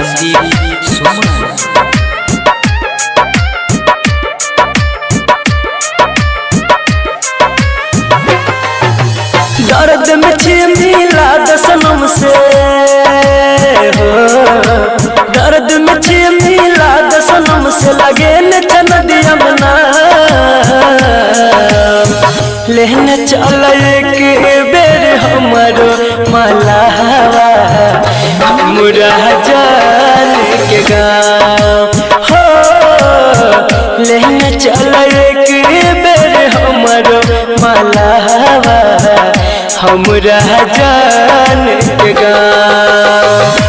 संदीप सुमन। दर्द में मिला दसनम से हो, दर्द में मिला दसनम से लगे न चनदिया बना लेने चल एक बेर हमारो मलावा हमरा जान के गाँव हो, लेने चल एक बेर हमारो मलावा हमरा जान के गाँव।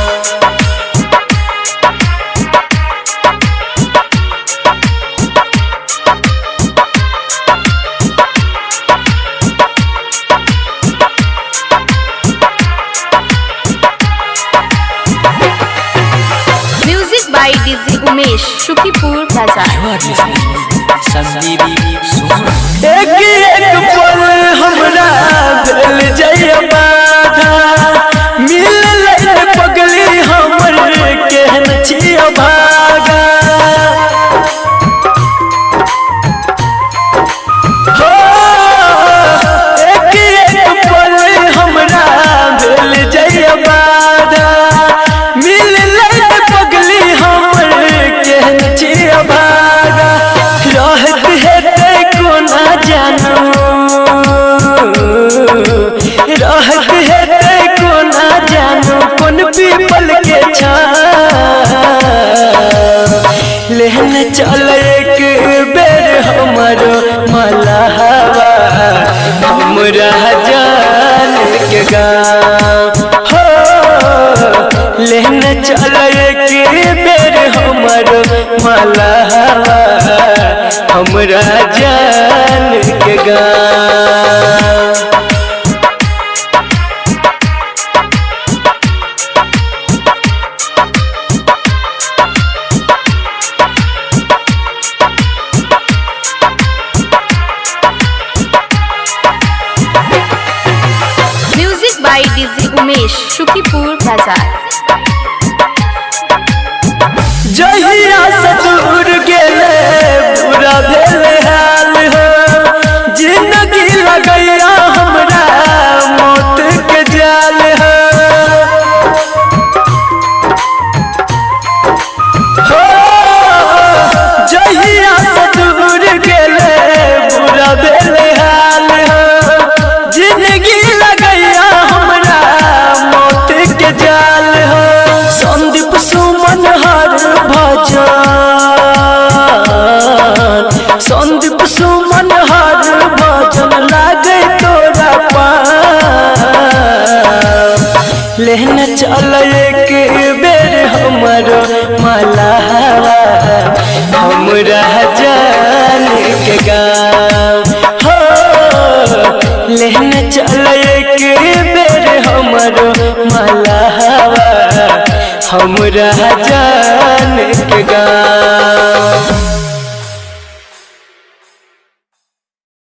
Music by DJ Umesh, Shukipur बाजार। संदीप सुमन। एक एक पल हमरा भेल जय बाधा, मिल पगली हमर केहन छिय भागा हो, एक एक पल हमरा भेल जय बाधा, मिल पगली हमर केहन छिय भागा। रहत हेतै कोना जानू, रहत हेतै कोना जानू कोन पीपल के छाँव, लेने चल एक बेर हमारो मलावा हमरा जान के गाँव हो, लेने चल एक बेर हमारो मलावा हमरा जान के गाँव। Music by DJ Umesh, Shukipur बाजार। जहिया से दूर गेले बुरा भेल हाल हो, जिंदगी लगैया हमरा मौत के जाल हो, हो जहिया से दूर गेले बुरा भेल हाल हो, जिंदगी लगैया हमरा मौत के जाल हो। संदीप सुमन हर भजन, संदीप सुमन हर भजन लागे तोरा पाँव, लेने चल एक बेर हमारो मलावा हमरा जान के गाँव हो, लेने चल एक बेर हमारो मलावा हमरा जान के गाँव।